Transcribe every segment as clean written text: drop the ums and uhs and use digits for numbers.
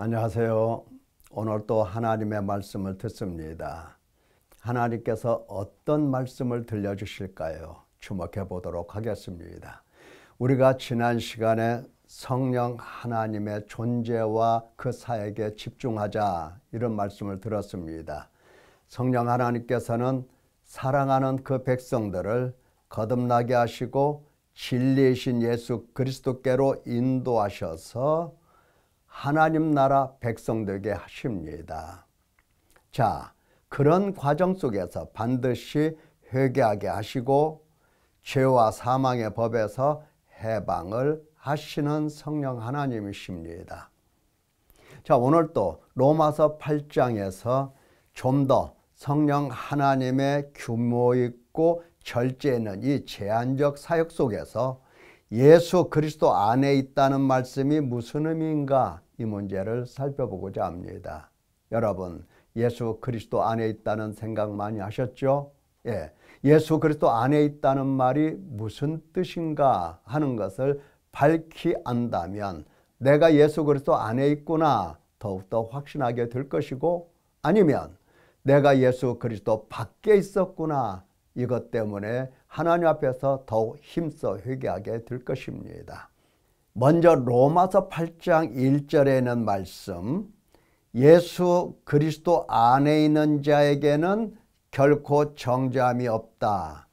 안녕하세요. 오늘 또 하나님의 말씀을 듣습니다. 하나님께서 어떤 말씀을 들려주실까요? 주목해 보도록 하겠습니다. 우리가 지난 시간에 성령 하나님의 존재와 그 사역에 집중하자 이런 말씀을 들었습니다. 성령 하나님께서는 사랑하는 그 백성들을 거듭나게 하시고 진리이신 예수 그리스도께로 인도하셔서 하나님 나라 백성 되게 하십니다. 자, 그런 과정 속에서 반드시 회개하게 하시고 죄와 사망의 법에서 해방을 하시는 성령 하나님이십니다. 자, 오늘 또 로마서 8장에서 좀 더 성령 하나님의 규모 있고 절제 있는 이 제한적 사역 속에서 예수 그리스도 안에 있다는 말씀이 무슨 의미인가 이 문제를 살펴보고자 합니다. 여러분, 예수 그리스도 안에 있다는 생각 많이 하셨죠? 예수 그리스도 안에 있다는 말이 무슨 뜻인가 하는 것을 밝히 안다면 내가 예수 그리스도 안에 있구나 더욱더 확신하게 될 것이고, 아니면 내가 예수 그리스도 밖에 있었구나 이것 때문에 하나님 앞에서 더욱 힘써 회개하게 될 것입니다. 먼저 로마서 8장 1절에 있는 말씀, 예수 그리스도 안에 있는 자에게는 결코 정죄함이 없다.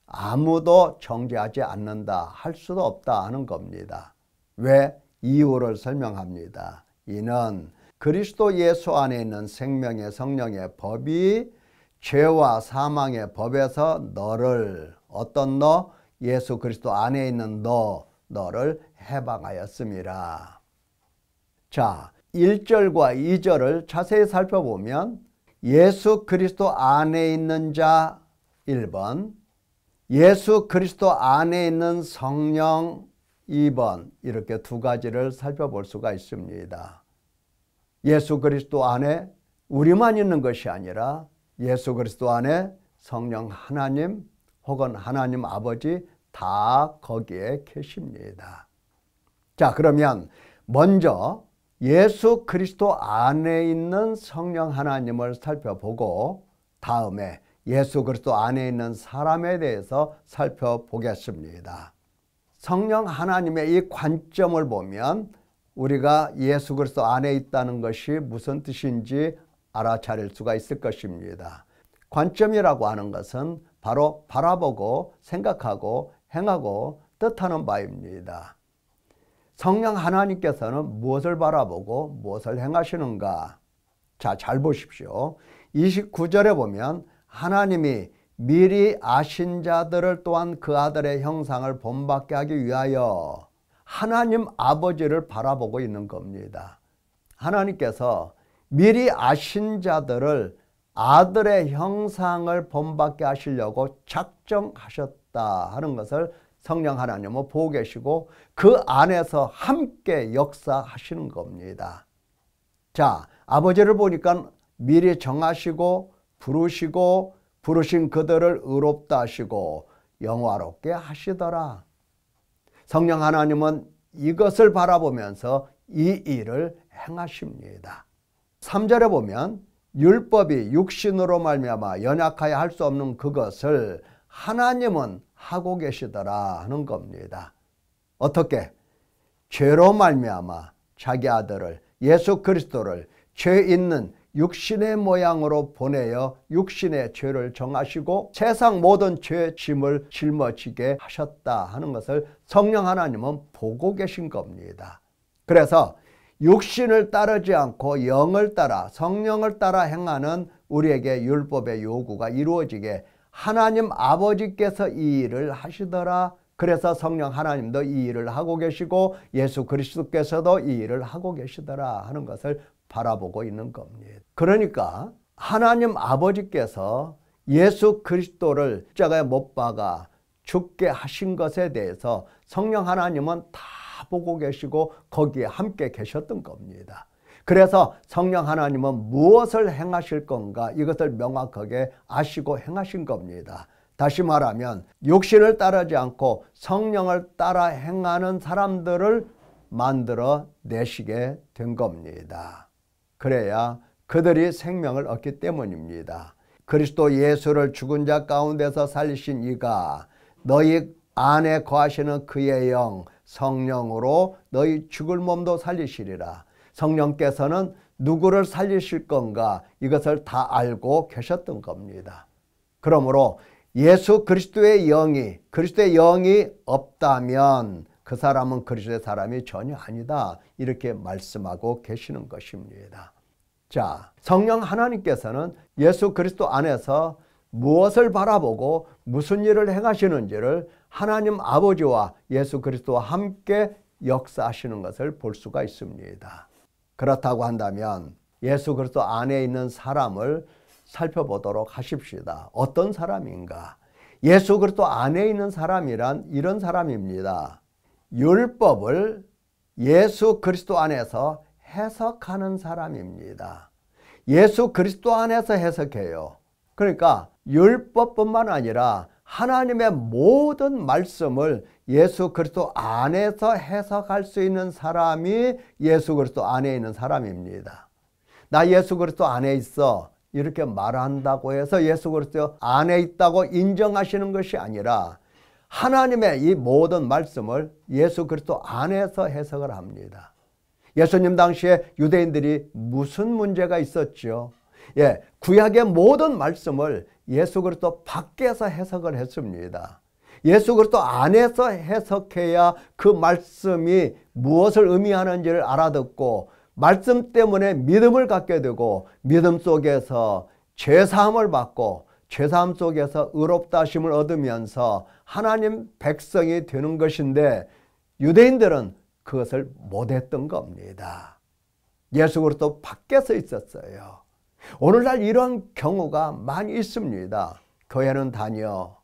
아무도 정죄하지 않는다. 할 수도 없다 하는 겁니다. 왜? 이유를 설명합니다. 이는 그리스도 예수 안에 있는 생명의 성령의 법이 죄와 사망의 법에서 너를, 어떤 너? 예수 그리스도 안에 있는 너를 해방하였음이라. 자, 1절과 2절을 자세히 살펴보면 예수 그리스도 안에 있는 자 1번, 예수 그리스도 안에 있는 성령 2번, 이렇게 두 가지를 살펴볼 수가 있습니다. 예수 그리스도 안에 우리만 있는 것이 아니라 예수 그리스도 안에 성령 하나님 혹은 하나님 아버지 다 거기에 계십니다. 자, 그러면 먼저 예수 그리스도 안에 있는 성령 하나님을 살펴보고 다음에 예수 그리스도 안에 있는 사람에 대해서 살펴보겠습니다. 성령 하나님의 이 관점을 보면 우리가 예수 그리스도 안에 있다는 것이 무슨 뜻인지 알아차릴 수가 있을 것입니다. 관점이라고 하는 것은 바로 바라보고 생각하고 행하고 뜻하는 바입니다. 성령 하나님께서는 무엇을 바라보고 무엇을 행하시는가? 자, 잘 보십시오. 29절에 보면 하나님이 미리 아신 자들을 또한 그 아들의 형상을 본받게 하기 위하여 하나님 아버지를 바라보고 있는 겁니다. 하나님께서 미리 아신 자들을 아들의 형상을 본받게 하시려고 작정하셨다 하는 것을 성령 하나님은 보고 계시고 그 안에서 함께 역사하시는 겁니다. 자, 아버지를 보니까 미리 정하시고 부르시고 부르신 그들을 의롭다 하시고 영화롭게 하시더라. 성령 하나님은 이것을 바라보면서 이 일을 행하십니다. 3절에 보면 율법이 육신으로 말미암아 연약하여 할 수 없는 그것을 하나님은 하고 계시더라 하는 겁니다. 어떻게? 죄로 말미암아 자기 아들을 예수 그리스도를 죄 있는 육신의 모양으로 보내어 육신의 죄를 정하시고 세상 모든 죄의 짐을 짊어지게 하셨다 하는 것을 성령 하나님은 보고 계신 겁니다. 그래서 육신을 따르지 않고 영을 따라 성령을 따라 행하는 우리에게 율법의 요구가 이루어지게 하나님 아버지께서 이 일을 하시더라. 그래서 성령 하나님도 이 일을 하고 계시고 예수 그리스도께서도 이 일을 하고 계시더라 하는 것을 바라보고 있는 겁니다. 그러니까 하나님 아버지께서 예수 그리스도를 십자가에 못 박아 죽게 하신 것에 대해서 성령 하나님은 다 보고 계시고 거기에 함께 계셨던 겁니다. 그래서 성령 하나님은 무엇을 행하실 건가 이것을 명확하게 아시고 행하신 겁니다. 다시 말하면 육신을 따르지 않고 성령을 따라 행하는 사람들을 만들어 내시게 된 겁니다. 그래야 그들이 생명을 얻기 때문입니다. 그리스도 예수를 죽은 자 가운데서 살리신 이가 너희 안에 거하시는 그의 영 성령으로 너희 죽을 몸도 살리시리라. 성령께서는 누구를 살리실 건가 이것을 다 알고 계셨던 겁니다. 그러므로 예수 그리스도의 영이 없다면 그 사람은 그리스도의 사람이 전혀 아니다 이렇게 말씀하고 계시는 것입니다. 자, 성령 하나님께서는 예수 그리스도 안에서 무엇을 바라보고 무슨 일을 행하시는지를 하나님 아버지와 예수 그리스도와 함께 역사하시는 것을 볼 수가 있습니다. 그렇다고 한다면 예수 그리스도 안에 있는 사람을 살펴보도록 하십시다. 어떤 사람인가? 예수 그리스도 안에 있는 사람이란 이런 사람입니다. 율법을 예수 그리스도 안에서 해석하는 사람입니다. 예수 그리스도 안에서 해석해요. 그러니까 율법뿐만 아니라 하나님의 모든 말씀을 예수 그리스도 안에서 해석할 수 있는 사람이 예수 그리스도 안에 있는 사람입니다. 나 예수 그리스도 안에 있어 이렇게 말한다고 해서 예수 그리스도 안에 있다고 인정하시는 것이 아니라 하나님의 이 모든 말씀을 예수 그리스도 안에서 해석을 합니다. 예수님 당시에 유대인들이 무슨 문제가 있었죠? 구약의 모든 말씀을 예수 그리스도 밖에서 해석을 했습니다. 예수 그리스도 안에서 해석해야 그 말씀이 무엇을 의미하는지를 알아듣고 말씀 때문에 믿음을 갖게 되고 믿음 속에서 죄사함을 받고 죄사함 속에서 의롭다 하심을 얻으면서 하나님 백성이 되는 것인데 유대인들은 그것을 못했던 겁니다. 예수 그리스도 밖에서 있었어요. 오늘날 이런 경우가 많이 있습니다. 교회는 다녀.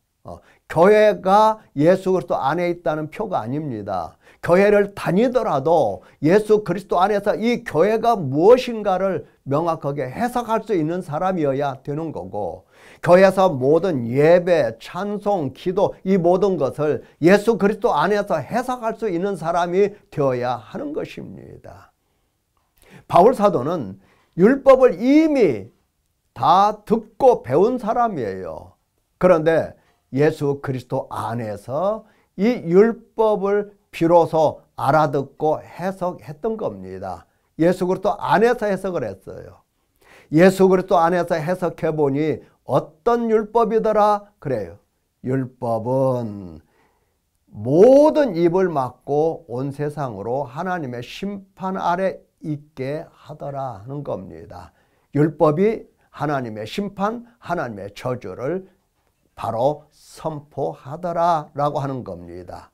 교회가 예수 그리스도 안에 있다는 표가 아닙니다. 교회를 다니더라도 예수 그리스도 안에서 이 교회가 무엇인가를 명확하게 해석할 수 있는 사람이어야 되는 거고, 교회에서 모든 예배, 찬송, 기도 이 모든 것을 예수 그리스도 안에서 해석할 수 있는 사람이 되어야 하는 것입니다. 바울 사도는 율법을 이미 다 듣고 배운 사람이에요. 그런데 예수 그리스도 안에서 이 율법을 비로소 알아듣고 해석했던 겁니다. 예수 그리스도 안에서 해석을 했어요. 예수 그리스도 안에서 해석해 보니 어떤 율법이더라? 그래요. 율법은 모든 입을 막고 온 세상으로 하나님의 심판 아래 있게 하더라 하는 겁니다. 율법이 하나님의 심판, 하나님의 저주를 바로 선포하더라 라고 하는 겁니다.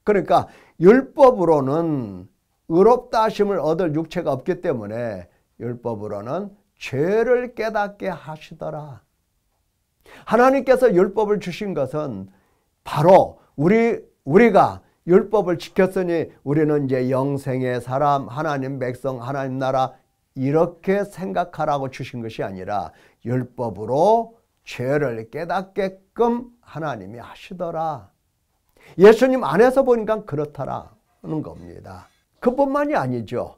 그러니까 율법으로는 의롭다 하심을 얻을 육체가 없기 때문에 율법으로는 죄를 깨닫게 하시더라. 하나님께서 율법을 주신 것은 바로 우리가 율법을 지켰으니 우리는 이제 영생의 사람, 하나님 백성, 하나님 나라 이렇게 생각하라고 주신 것이 아니라 율법으로 죄를 깨닫게끔 하나님이 하시더라. 예수님 안에서 보니까 그렇다라는 겁니다. 그뿐만이 아니죠.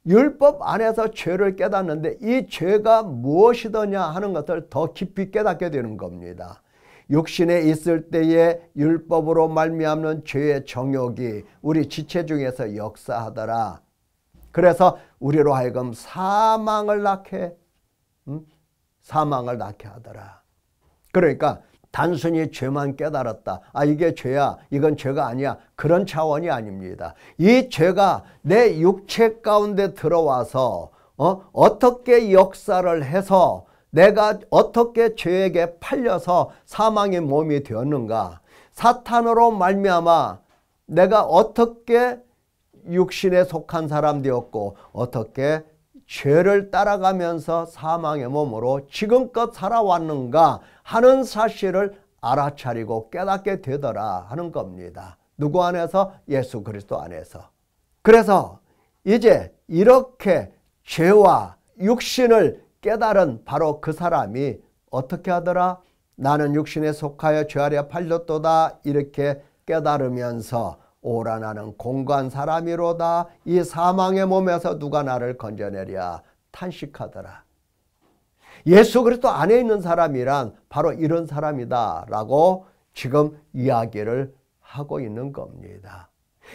율법 안에서 죄를 깨닫는데 이 죄가 무엇이더냐 하는 것을 더 깊이 깨닫게 되는 겁니다. 육신에 있을 때에 율법으로 말미암는 죄의 정욕이 우리 지체 중에서 역사하더라. 그래서 우리로 하여금 사망을 낳게 하더라. 그러니까 단순히 죄만 깨달았다. 이게 죄야, 이건 죄가 아니야. 그런 차원이 아닙니다. 이 죄가 내 육체 가운데 들어와서 어떻게 역사를 해서 내가 어떻게 죄에게 팔려서 사망의 몸이 되었는가? 사탄으로 말미암아 내가 어떻게 육신에 속한 사람 되었고 어떻게 죄를 따라가면서 사망의 몸으로 지금껏 살아왔는가 하는 사실을 알아차리고 깨닫게 되더라 하는 겁니다. 누구 안에서? 예수 그리스도 안에서. 그래서 이제 이렇게 죄와 육신을 깨달은 바로 그 사람이 어떻게 하더라? 나는 육신에 속하여 죄 아래 팔렸도다 이렇게 깨달으면서 오라 나는 공고한 사람이로다. 이 사망의 몸에서 누가 나를 건져내랴 탄식하더라. 예수 그리스도 안에 있는 사람이란 바로 이런 사람이다 라고 지금 이야기를 하고 있는 겁니다.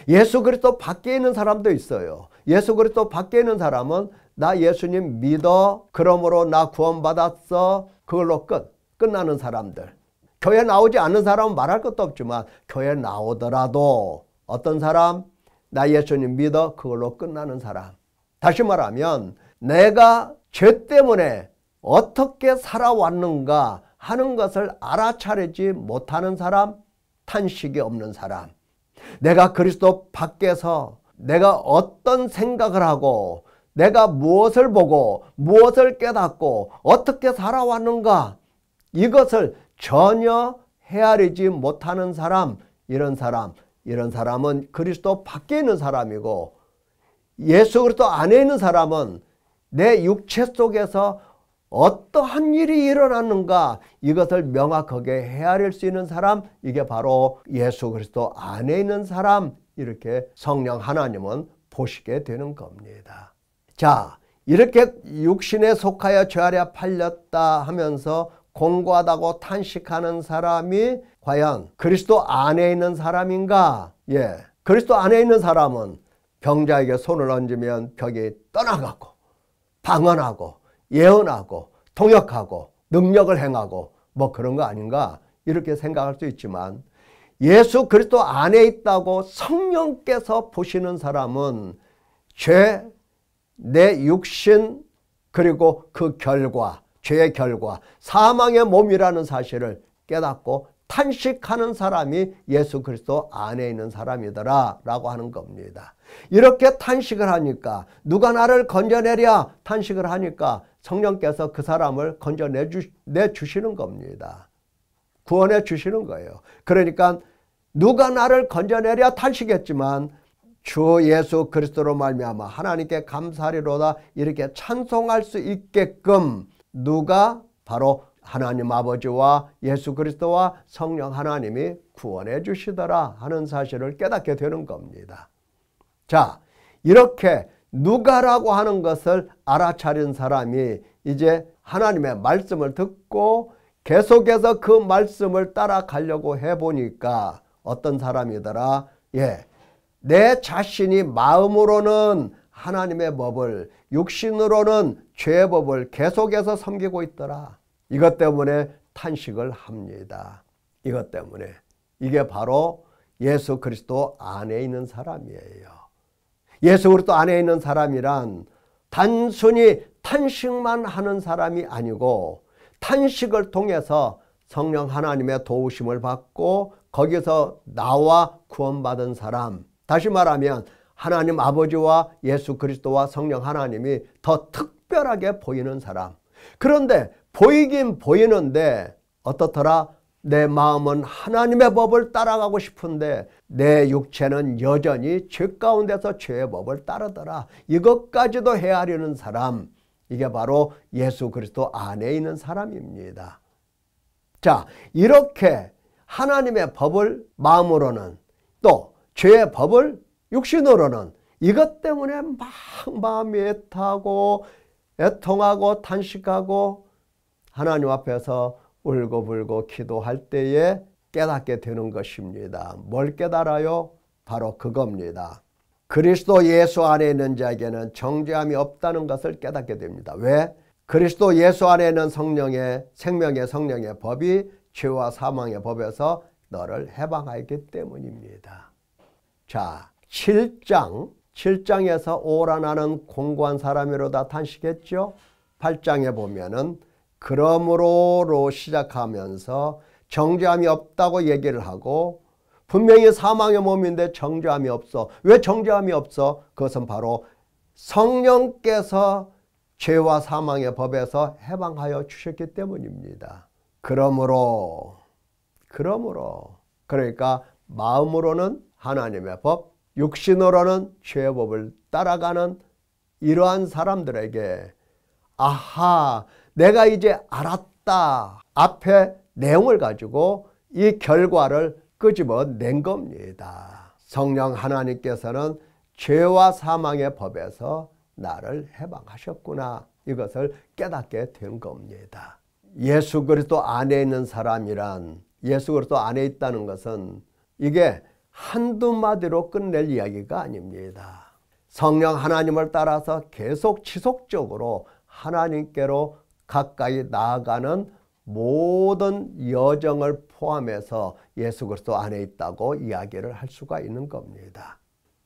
예수 그리스도 밖에 있는 사람도 있어요. 예수 그리스도 밖에 있는 사람은 나 예수님 믿어, 그러므로 나 구원받았어, 그걸로 끝나는 사람들. 교회 나오지 않는 사람은 말할 것도 없지만 교회 나오더라도 어떤 사람? 나 예수님 믿어, 그걸로 끝나는 사람. 다시 말하면 내가 죄 때문에 어떻게 살아왔는가 하는 것을 알아차리지 못하는 사람, 탄식이 없는 사람. 내가 그리스도 밖에서 내가 어떤 생각을 하고 내가 무엇을 보고 무엇을 깨닫고 어떻게 살아왔는가 이것을 전혀 헤아리지 못하는 사람, 이런 사람은 그리스도 밖에 있는 사람이고, 예수 그리스도 안에 있는 사람은 내 육체 속에서 어떠한 일이 일어났는가 이것을 명확하게 헤아릴 수 있는 사람, 이게 바로 예수 그리스도 안에 있는 사람, 이렇게 성령 하나님은 보시게 되는 겁니다. 자, 이렇게 육신에 속하여 죄 아래 팔렸다 하면서 공고하다고 탄식하는 사람이 과연 그리스도 안에 있는 사람인가? 예, 그리스도 안에 있는 사람은 병자에게 손을 얹으면 병이 떠나가고 방언하고 예언하고 통역하고 능력을 행하고 뭐 그런 거 아닌가 이렇게 생각할 수 있지만, 예수 그리스도 안에 있다고 성령께서 보시는 사람은 죄, 내 육신, 그리고 그 결과, 죄의 결과, 사망의 몸이라는 사실을 깨닫고 탄식하는 사람이 예수 그리스도 안에 있는 사람이더라 라고 하는 겁니다. 이렇게 탄식을 하니까, 누가 나를 건져내랴 탄식을 하니까 성령께서 그 사람을 건져내 주시는 겁니다. 구원해 주시는 거예요. 그러니까 누가 나를 건져내랴 탄식했지만 주 예수 그리스도로 말미암아 하나님께 감사리로다 이렇게 찬송할 수 있게끔 누가? 바로 하나님 아버지와 예수 그리스도와 성령 하나님이 구원해 주시더라 하는 사실을 깨닫게 되는 겁니다. 자, 이렇게 누가라고 하는 것을 알아차린 사람이 이제 하나님의 말씀을 듣고 계속해서 그 말씀을 따라가려고 해보니까 어떤 사람이더라? 예, 내 자신이 마음으로는 하나님의 법을, 육신으로는 죄의 법을 계속해서 섬기고 있더라. 이것 때문에 탄식을 합니다. 이것 때문에. 이게 바로 예수 그리스도 안에 있는 사람이에요. 예수 그리스도 안에 있는 사람이란 단순히 탄식만 하는 사람이 아니고, 탄식을 통해서 성령 하나님의 도우심을 받고 거기서 나와 구원받은 사람, 다시 말하면 하나님 아버지와 예수 그리스도와 성령 하나님이 더 특별하게 보이는 사람. 그런데 보이긴 보이는데 어떻더라? 내 마음은 하나님의 법을 따라가고 싶은데 내 육체는 여전히 죄 가운데서 죄의 법을 따르더라. 이것까지도 헤아리는 사람, 이게 바로 예수 그리스도 안에 있는 사람입니다. 자, 이렇게 하나님의 법을 마음으로는, 또 죄의 법을 육신으로는, 이것 때문에 막 마음이 애타고 애통하고 탄식하고 하나님 앞에서 울고불고 기도할 때에 깨닫게 되는 것입니다. 뭘 깨달아요? 바로 그겁니다. 그리스도 예수 안에 있는 자에게는 정죄함이 없다는 것을 깨닫게 됩니다. 왜? 그리스도 예수 안에 있는 성령의, 생명의 성령의 법이 죄와 사망의 법에서 너를 해방하였기 때문입니다. 자, 7장에서 오라 나는 공고한 사람이로다 탄식했죠. 8장에 보면은 그러므로로 시작하면서 정죄함이 없다고 얘기를 하고, 분명히 사망의 몸인데 정죄함이 없어. 왜 정죄함이 없어? 그것은 바로 성령께서 죄와 사망의 법에서 해방하여 주셨기 때문입니다. 그러므로 그러니까 마음으로는 하나님의 법, 육신으로는 죄의 법을 따라가는 이러한 사람들에게 아하, 내가 이제 알았다. 앞에 내용을 가지고 이 결과를 끄집어낸 겁니다. 성령 하나님께서는 죄와 사망의 법에서 나를 해방하셨구나. 이것을 깨닫게 된 겁니다. 예수 그리스도 안에 있는 사람이란, 예수 그리스도 안에 있다는 것은 이게 한두 마디로 끝낼 이야기가 아닙니다. 성령 하나님을 따라서 계속 지속적으로 하나님께로 가까이 나아가는 모든 여정을 포함해서 예수 그리스도 안에 있다고 이야기를 할 수가 있는 겁니다.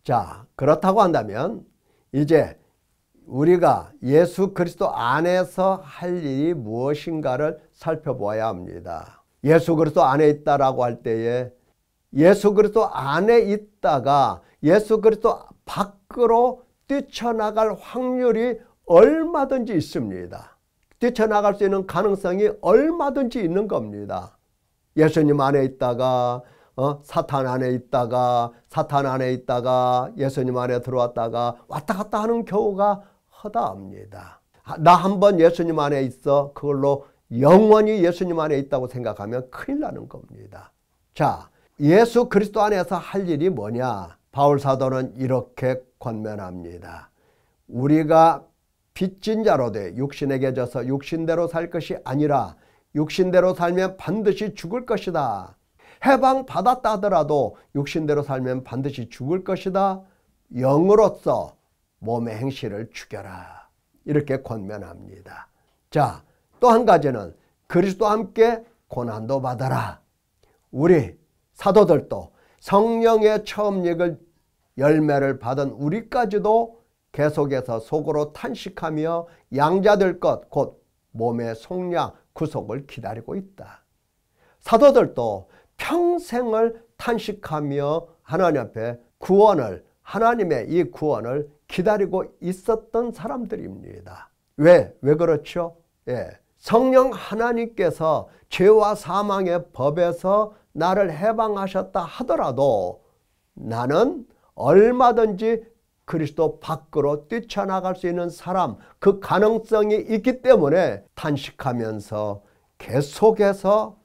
자, 그렇다고 한다면 이제 우리가 예수 그리스도 안에서 할 일이 무엇인가를 살펴보아야 합니다. 예수 그리스도 안에 있다라고 할 때에 예수 그리스도 안에 있다가 예수 그리스도 밖으로 뛰쳐나갈 확률이 얼마든지 있습니다. 뛰쳐나갈 수 있는 가능성이 얼마든지 있는 겁니다. 예수님 안에 있다가 사탄 안에 있다가 예수님 안에 들어왔다가 왔다 갔다 하는 경우가 허다합니다. 나 한번 예수님 안에 있어 그걸로 영원히 예수님 안에 있다고 생각하면 큰일 나는 겁니다. 자, 예수 그리스도 안에서 할 일이 뭐냐? 바울 사도는 이렇게 권면합니다. 우리가 빚진 자로 돼 육신에게 져서 육신대로 살 것이 아니라 육신대로 살면 반드시 죽을 것이다. 해방 받았다 하더라도 육신대로 살면 반드시 죽을 것이다. 영으로서 몸의 행실을 죽여라. 이렇게 권면합니다. 자, 또 한 가지는 그리스도와 함께 고난도 받아라. 우리 사도들도 성령의 처음 읽을 열매를 받은 우리까지도 계속해서 속으로 탄식하며 양자될 것 곧 몸의 속량 구속을 기다리고 있다. 사도들도 평생을 탄식하며 하나님 앞에 구원을, 하나님의 이 구원을 기다리고 있었던 사람들입니다. 왜 그렇죠? 예. 성령 하나님께서 죄와 사망의 법에서 나를 해방하셨다 하더라도 나는 얼마든지 그리스도 밖으로 뛰쳐나갈 수 있는 사람, 그 가능성이 있기 때문에 탄식하면서 계속해서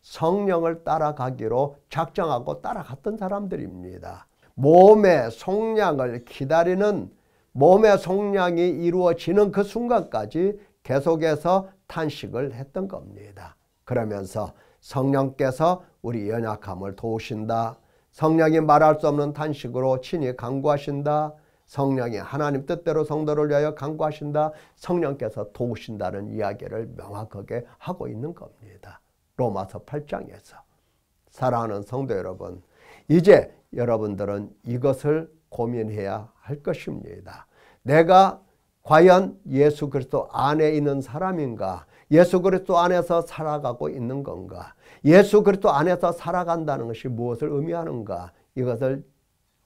성령을 따라가기로 작정하고 따라갔던 사람들입니다. 몸의 속량을 기다리는, 몸의 속량이 이루어지는 그 순간까지 계속해서 탄식을 했던 겁니다. 그러면서 성령께서 우리 연약함을 도우신다. 성령이 말할 수 없는 탄식으로 친히 간구하신다. 성령이 하나님 뜻대로 성도를 위하여 간구하신다. 성령께서 도우신다는 이야기를 명확하게 하고 있는 겁니다. 로마서 8장에서. 사랑하는 성도 여러분, 이제 여러분들은 이것을 고민해야 할 것입니다. 내가 과연 예수 그리스도 안에 있는 사람인가? 예수 그리스도 안에서 살아가고 있는 건가? 예수 그리스도 안에서 살아간다는 것이 무엇을 의미하는가? 이것을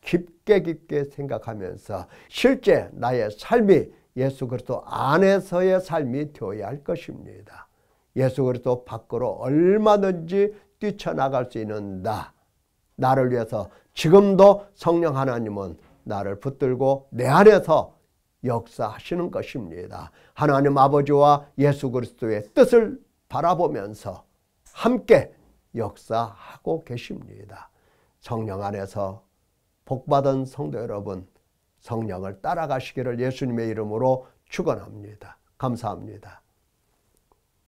깊게 생각하면서 실제 나의 삶이 예수 그리스도 안에서의 삶이 되어야 할 것입니다. 예수 그리스도 밖으로 얼마든지 뛰쳐나갈 수 있는 나를 위해서 지금도 성령 하나님은 나를 붙들고 내 안에서 역사하시는 것입니다. 하나님 아버지와 예수 그리스도의 뜻을 바라보면서 함께 역사하고 계십니다. 성령 안에서 복받은 성도 여러분, 성령을 따라가시기를 예수님의 이름으로 축원합니다. 감사합니다.